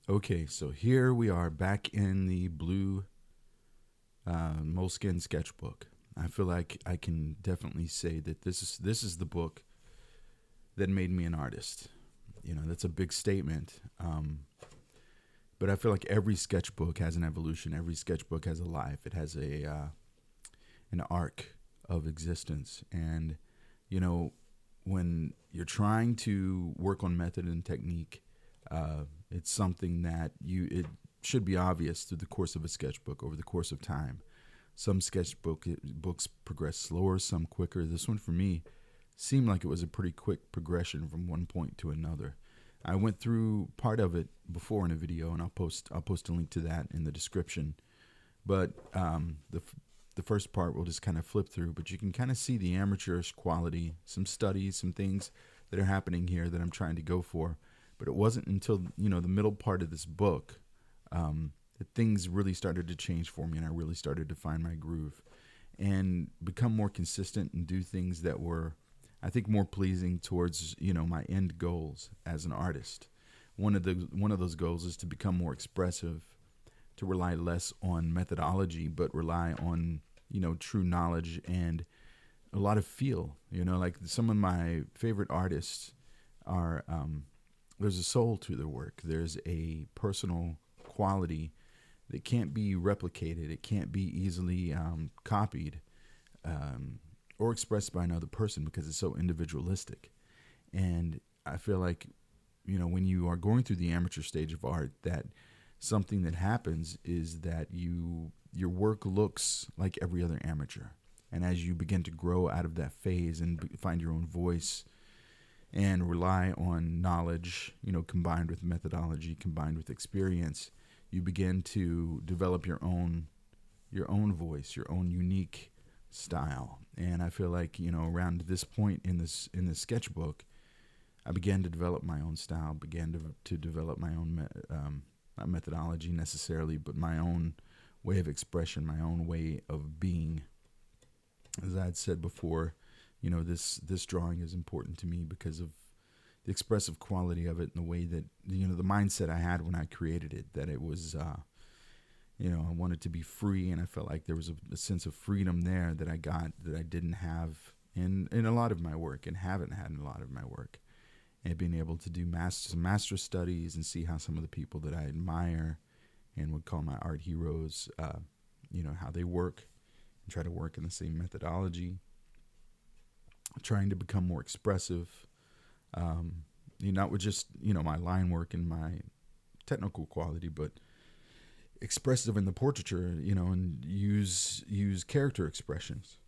Okay, so here we are back in the blue moleskin sketchbook. I feel like I can definitely say that this is the book that made me an artist. That's a big statement. But I feel like every sketchbook has an evolution. Every sketchbook has a life. It has a an arc of existence. And you know, when you're trying to work on method and technique, it's something that it should be obvious through the course of a sketchbook over the course of time. Some books progress slower, some quicker. This one for me seemed like it was a pretty quick progression from one point to another. I went through part of it before in a video, and I'll post a link to that in the description. But the first part we'll just kind of flip through, but you can kind of see the amateurish quality, some studies, some things that are happening here that I'm trying to go for. But it wasn't until the middle part of this book that things really started to change for me, and I really started to find my groove and become more consistent and do things that were, I think, more pleasing towards my end goals as an artist. One of those goals is to become more expressive, to rely less on methodology, but rely on true knowledge and a lot of feel. Like some of my favorite artists are there's a soul to their work. There's a personal quality that can't be replicated. It can't be easily copied um, or expressed by another person because it's so individualistic. And I feel like when you are going through the amateur stage of art, that something that happens is that your work looks like every other amateur. And as you begin to grow out of that phase and find your own voice and rely on knowledge, combined with methodology, combined with experience, you begin to develop your own voice, your own unique style. And I feel like around this point in this sketchbook, I began to develop my own style, began to develop my own not methodology necessarily, but my own way of expression, my own way of being. As I had said before, this drawing is important to me because of the expressive quality of it and the way that the mindset I had when I created it. That it was, I wanted to be free, and I felt like there was a sense of freedom there that I got that I didn't have in a lot of my work and haven't had in a lot of my work. And being able to do master studies and see how some of the people that I admire and would call my art heroes, how they work and try to work in the same methodology, trying to become more expressive, not with just, my line work and my technical quality, but expressive in the portraiture, and use character expressions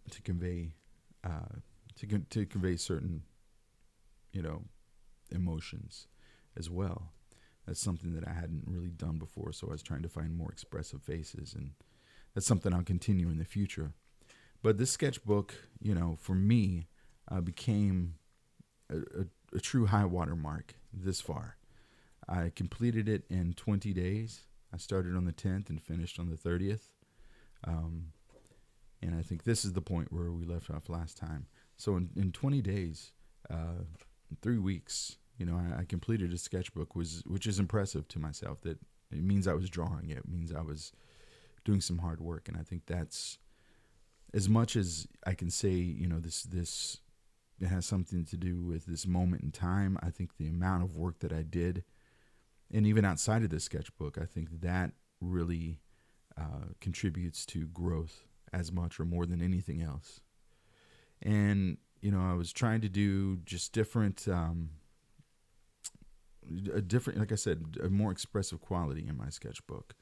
to convey, to convey certain, you know, emotions as well. That's something that I hadn't really done before, so I was trying to find more expressive faces, and that's something I'll continue in the future. But this sketchbook, for me, became a true high water mark this far. I completed it in 20 days. I started on the 10th and finished on the 30th. Um, and I think this is the point where we left off last time. So in 20 days, 3 weeks, I completed a sketchbook, which is impressive to myself. That it means I was drawing. It means I was doing some hard work, and I think that's as much as I can say. This it has something to do with this moment in time. I think the amount of work that I did, and even outside of the sketchbook, I think that really contributes to growth as much or more than anything else. And I was trying to do just different, like I said, a more expressive quality in my sketchbook.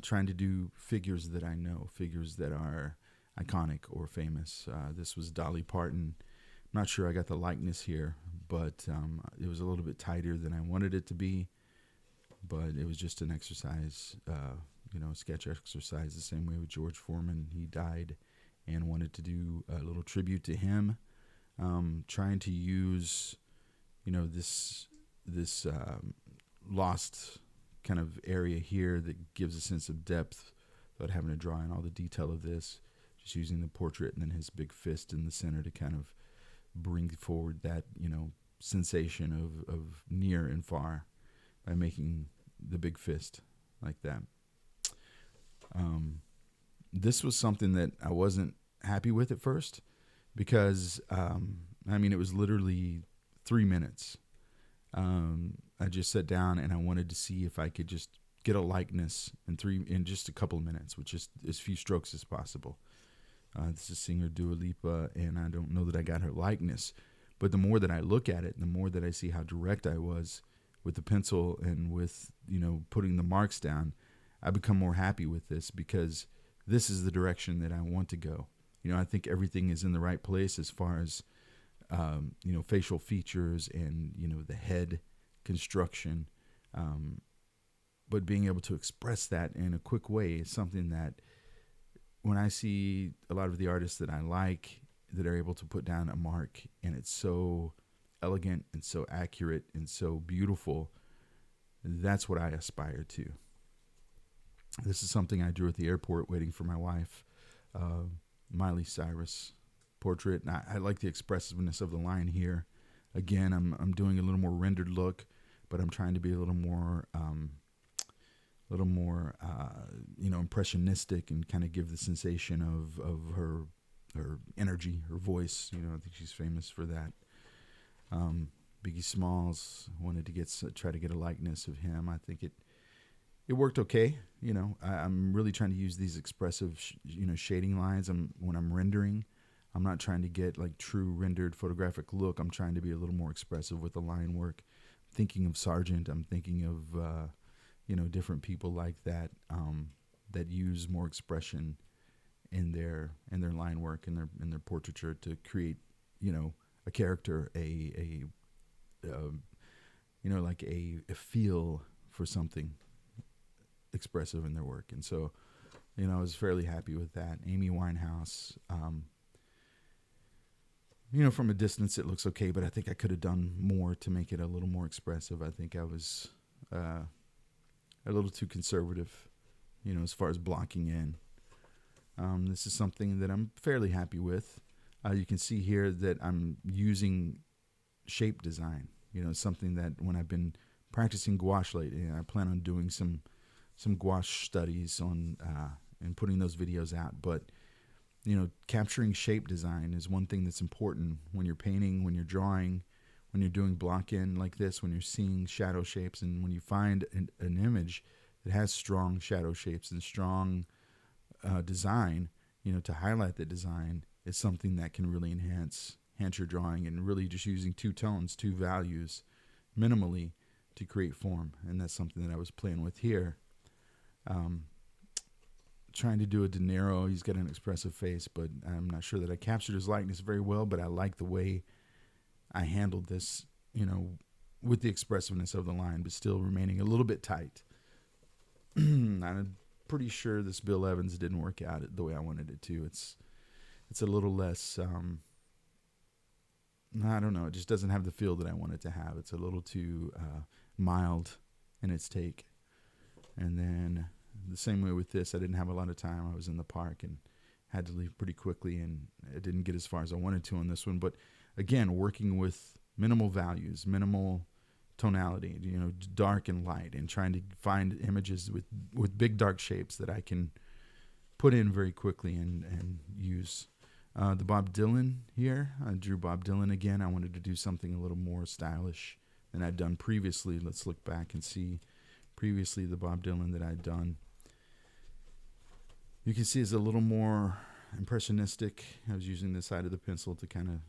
Trying to do figures that I know, figures that are iconic or famous. This was Dolly Parton. I'm not sure I got the likeness here, but it was a little bit tighter than I wanted it to be. But it was just an exercise, sketch exercise, the same way with George Foreman. He died and wanted to do a little tribute to him. Trying to use, this lost kind of area here that gives a sense of depth without having to draw in all the detail of this. Just using the portrait and then his big fist in the center to kind of bring forward that, sensation of near and far by making the big fist like that. This was something that I wasn't happy with at first because, it was literally 3 minutes. I just sat down and I wanted to see if I could just get a likeness in just a couple of minutes, with just as few strokes as possible. This is singer Dua Lipa, and I don't know that I got her likeness, but the more that I look at it, the more that I see how direct I was with the pencil and with, putting the marks down, I become more happy with this because this is the direction that I want to go. I think everything is in the right place as far as, facial features and, the head construction. But being able to express that in a quick way is something that when I see a lot of the artists that I like that are able to put down a mark and it's so elegant and so accurate and so beautiful, that's what I aspire to. This is something I drew at the airport waiting for my wife, Miley Cyrus portrait. And I like the expressiveness of the line here. Again, I'm doing a little more rendered look, but I'm trying to be a little more impressionistic and kind of give the sensation of her energy, her voice. I think she's famous for that. Biggie Smalls wanted to try to get a likeness of him. I think it worked okay. I'm really trying to use these expressive, shading lines. When I'm rendering, I'm not trying to get like true rendered photographic look. I'm trying to be a little more expressive with the line work. I'm thinking of Sargent. I'm thinking of, different people like that, that use more expression in their line work and their portraiture to create, a character, like a feel for something expressive in their work. And so, I was fairly happy with that. Amy Winehouse, from a distance it looks okay, but I think I could have done more to make it a little more expressive. I think I was a little too conservative, as far as blocking in. This is something that I'm fairly happy with. You can see here that I'm using shape design, something that when I've been practicing gouache lately, I plan on doing some gouache studies on and putting those videos out. But, capturing shape design is one thing that's important when you're painting, when you're drawing, when you're doing block in like this, when you're seeing shadow shapes, and when you find an image that has strong shadow shapes and strong design, to highlight the design is something that can really enhance your drawing, and really just using two tones, two values minimally to create form. And that's something that I was playing with here. Trying to do a De Niro. He's got an expressive face, but I'm not sure that I captured his likeness very well, but I like the way I handled this, with the expressiveness of the line, but still remaining a little bit tight. I'm pretty sure this Bill Evans didn't work out the way I wanted it to. It's a little less, I don't know. It just doesn't have the feel that I want it to have. It's a little too mild in its take. And then the same way with this, I didn't have a lot of time. I was in the park and had to leave pretty quickly, and I didn't get as far as I wanted to on this one. But again, working with minimal values, minimal tonality, dark and light, and trying to find images with big dark shapes that I can put in very quickly and use. The Bob Dylan here, I drew Bob Dylan again. I wanted to do something a little more stylish than I'd done previously. Let's look back and see previously the Bob Dylan that I'd done. You can see it's a little more impressionistic. I was using the side of the pencil to kind of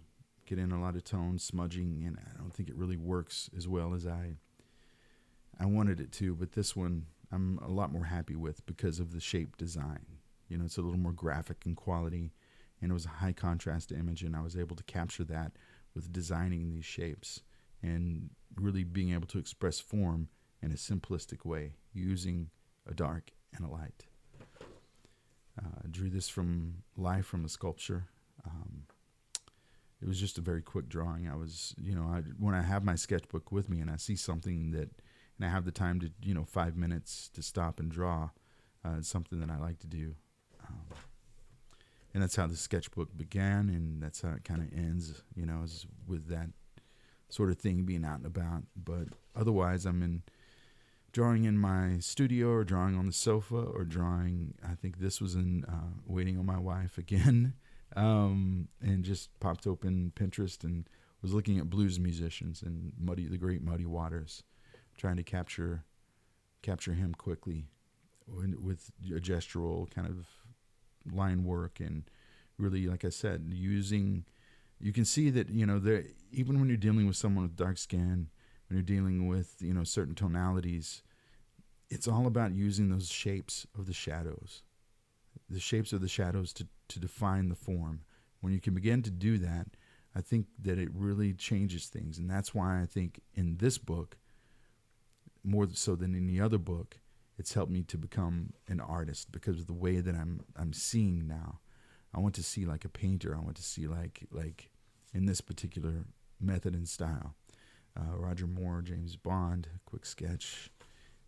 get in a lot of tones, smudging, and I don't think it really works as well as I wanted it to. But this one I'm a lot more happy with because of the shape design. It's a little more graphic in quality, and it was a high contrast image, and I was able to capture that with designing these shapes and really being able to express form in a simplistic way using a dark and a light. I drew this live from a sculpture. It was just a very quick drawing. I was, when I have my sketchbook with me and I see something and I have the time to, 5 minutes to stop and draw, it's something that I like to do. And that's how the sketchbook began, and that's how it kind of ends, is with that sort of thing being out and about. But otherwise, I'm in drawing in my studio or drawing on the sofa or drawing, I think this was in Waiting on My Wife again, and just popped open Pinterest and was looking at blues musicians and the great Muddy Waters, trying to capture him quickly with a gestural kind of line work, and really, like I said, you can see that, even when you're dealing with someone with dark skin, when you're dealing with, certain tonalities, it's all about using those shapes of the shadows to define the form. When you can begin to do that, I think that it really changes things. And that's why I think in this book, more so than any other book, it's helped me to become an artist, because of the way that I'm seeing now. I want to see like a painter. I want to see like in this particular method and style. Roger Moore, James Bond, quick sketch.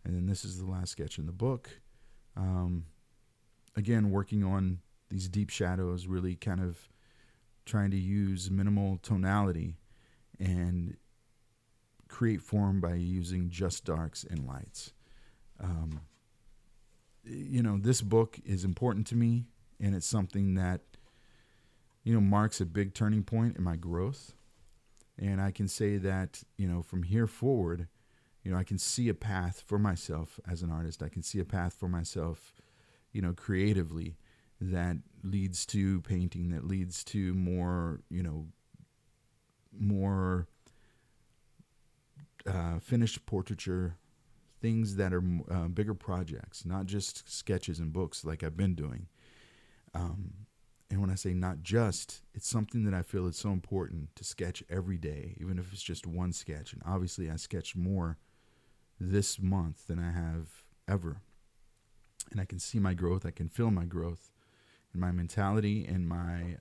And then this is the last sketch in the book. Again, working on these deep shadows, really kind of trying to use minimal tonality and create form by using just darks and lights. This book is important to me, and it's something that, marks a big turning point in my growth. And I can say that, from here forward, I can see a path for myself as an artist. I can see a path for myself, creatively, that leads to painting, that leads to more finished portraiture, things that are bigger projects, not just sketches and books like I've been doing. And when I say not just, it's something that I feel is so important to sketch every day, even if it's just one sketch. And obviously I sketched more this month than I have ever. And I can see my growth. I can feel my growth in my mentality and my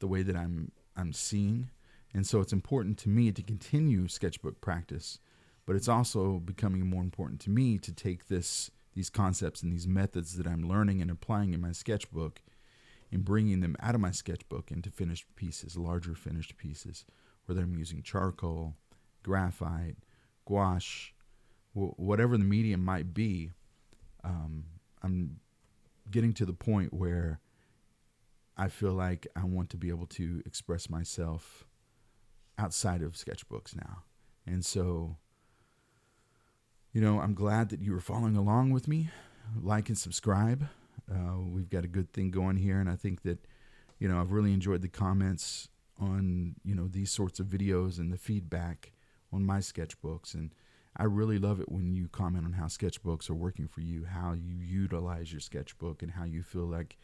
the way that I'm seeing. And so it's important to me to continue sketchbook practice, but it's also becoming more important to me to take these concepts and these methods that I'm learning and applying in my sketchbook and bringing them out of my sketchbook into finished pieces, larger finished pieces, whether I'm using charcoal, graphite, gouache, whatever the medium might be. I'm getting to the point where I feel like I want to be able to express myself outside of sketchbooks now. And so, I'm glad that you were following along with me. Like and subscribe. We've got a good thing going here, and I think that, I've really enjoyed the comments on, these sorts of videos and the feedback on my sketchbooks. And I really love it when you comment on how sketchbooks are working for you, how you utilize your sketchbook, and how you feel like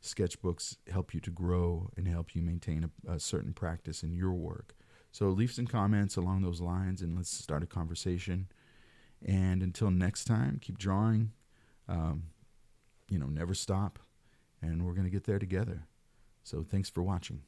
sketchbooks help you to grow and help you maintain a certain practice in your work. So leave some comments along those lines, and let's start a conversation. And until next time, keep drawing, never stop, and we're going to get there together. So thanks for watching.